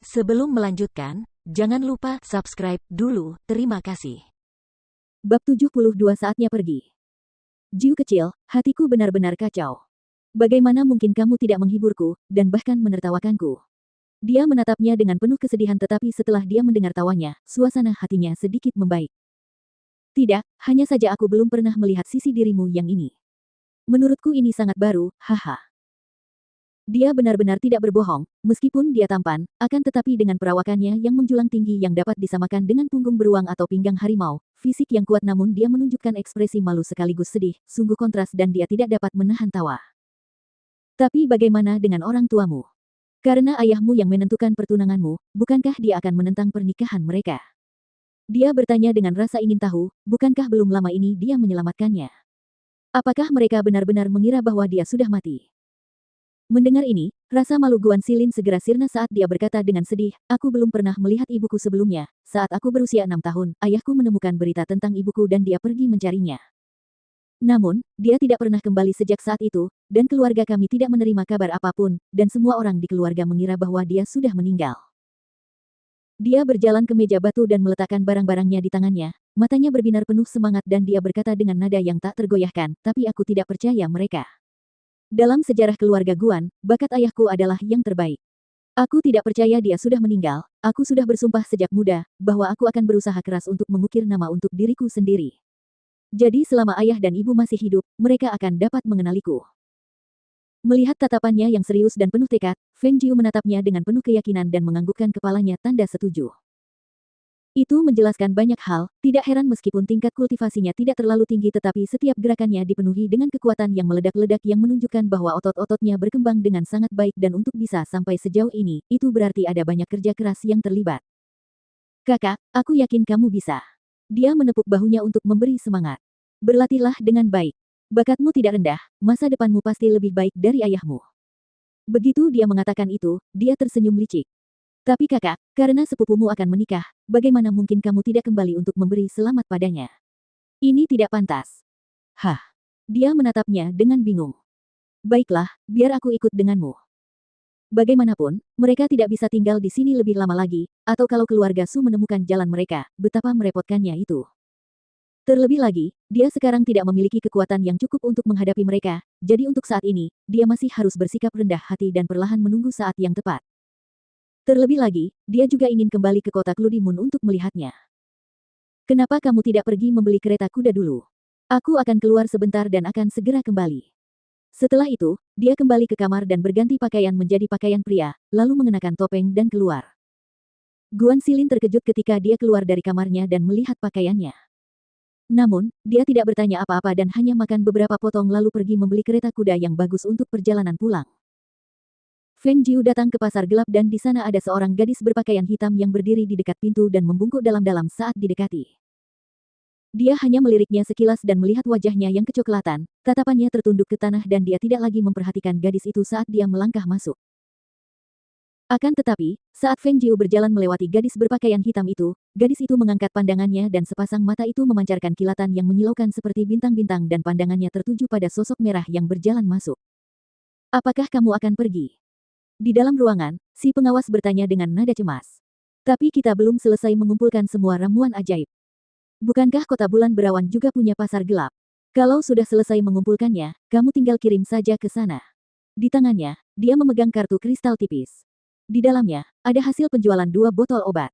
Sebelum melanjutkan, jangan lupa subscribe dulu, terima kasih. Bab 72 saatnya pergi. Jiu kecil, hatiku benar-benar kacau. Bagaimana mungkin kamu tidak menghiburku, dan bahkan menertawakanku? Dia menatapnya dengan penuh kesedihan tetapi setelah dia mendengar tawanya, suasana hatinya sedikit membaik. Tidak, hanya saja aku belum pernah melihat sisi dirimu yang ini. Menurutku ini sangat baru, haha. Dia benar-benar tidak berbohong, meskipun dia tampan, akan tetapi dengan perawakannya yang menjulang tinggi yang dapat disamakan dengan punggung beruang atau pinggang harimau, fisik yang kuat namun dia menunjukkan ekspresi malu sekaligus sedih, sungguh kontras dan dia tidak dapat menahan tawa. Tapi bagaimana dengan orang tuamu? Karena ayahmu yang menentukan pertunanganmu, bukankah dia akan menentang pernikahan mereka? Dia bertanya dengan rasa ingin tahu, bukankah belum lama ini dia menyelamatkannya? Apakah mereka benar-benar mengira bahwa dia sudah mati? Mendengar ini, rasa malu Guan Xilin segera sirna saat dia berkata dengan sedih, aku belum pernah melihat ibuku sebelumnya. Saat aku berusia 6 tahun, ayahku menemukan berita tentang ibuku dan dia pergi mencarinya. Namun, dia tidak pernah kembali sejak saat itu, dan keluarga kami tidak menerima kabar apapun, dan semua orang di keluarga mengira bahwa dia sudah meninggal. Dia berjalan ke meja batu dan meletakkan barang-barangnya di tangannya, matanya berbinar penuh semangat dan dia berkata dengan nada yang tak tergoyahkan, tapi aku tidak percaya mereka. Dalam sejarah keluarga Guan, bakat ayahku adalah yang terbaik. Aku tidak percaya dia sudah meninggal, aku sudah bersumpah sejak muda, bahwa aku akan berusaha keras untuk mengukir nama untuk diriku sendiri. Jadi selama ayah dan ibu masih hidup, mereka akan dapat mengenaliku. Melihat tatapannya yang serius dan penuh tekad, Feng Jiu menatapnya dengan penuh keyakinan dan menganggukkan kepalanya tanda setuju. Itu menjelaskan banyak hal, tidak heran meskipun tingkat kultivasinya tidak terlalu tinggi tetapi setiap gerakannya dipenuhi dengan kekuatan yang meledak-ledak yang menunjukkan bahwa otot-ototnya berkembang dengan sangat baik dan untuk bisa sampai sejauh ini, itu berarti ada banyak kerja keras yang terlibat. Kakak, aku yakin kamu bisa. Dia menepuk bahunya untuk memberi semangat. Berlatihlah dengan baik. Bakatmu tidak rendah, masa depanmu pasti lebih baik dari ayahmu. Begitu dia mengatakan itu, dia tersenyum licik. Tapi kakak, karena sepupumu akan menikah, bagaimana mungkin kamu tidak kembali untuk memberi selamat padanya? Ini tidak pantas. Hah? Dia menatapnya dengan bingung. Baiklah, biar aku ikut denganmu. Bagaimanapun, mereka tidak bisa tinggal di sini lebih lama lagi, atau kalau keluarga Su menemukan jalan mereka, betapa merepotkannya itu. Terlebih lagi, dia sekarang tidak memiliki kekuatan yang cukup untuk menghadapi mereka, jadi untuk saat ini, dia masih harus bersikap rendah hati dan perlahan menunggu saat yang tepat. Terlebih lagi, dia juga ingin kembali ke kota Kludimun untuk melihatnya. Kenapa kamu tidak pergi membeli kereta kuda dulu? Aku akan keluar sebentar dan akan segera kembali. Setelah itu, dia kembali ke kamar dan berganti pakaian menjadi pakaian pria, lalu mengenakan topeng dan keluar. Guan Xilin terkejut ketika dia keluar dari kamarnya dan melihat pakaiannya. Namun, dia tidak bertanya apa-apa dan hanya makan beberapa potong lalu pergi membeli kereta kuda yang bagus untuk perjalanan pulang. Feng Jiu datang ke pasar gelap dan di sana ada seorang gadis berpakaian hitam yang berdiri di dekat pintu dan membungkuk dalam-dalam saat didekati. Dia hanya meliriknya sekilas dan melihat wajahnya yang kecoklatan, tatapannya tertunduk ke tanah dan dia tidak lagi memperhatikan gadis itu saat dia melangkah masuk. Akan tetapi, saat Feng Jiu berjalan melewati gadis berpakaian hitam itu, gadis itu mengangkat pandangannya dan sepasang mata itu memancarkan kilatan yang menyilaukan seperti bintang-bintang dan pandangannya tertuju pada sosok merah yang berjalan masuk. Apakah kamu akan pergi? Di dalam ruangan, si pengawas bertanya dengan nada cemas. Tapi kita belum selesai mengumpulkan semua ramuan ajaib. Bukankah kota bulan berawan juga punya pasar gelap? Kalau sudah selesai mengumpulkannya, kamu tinggal kirim saja ke sana. Di tangannya, dia memegang kartu kristal tipis. Di dalamnya, ada hasil penjualan 2 botol obat.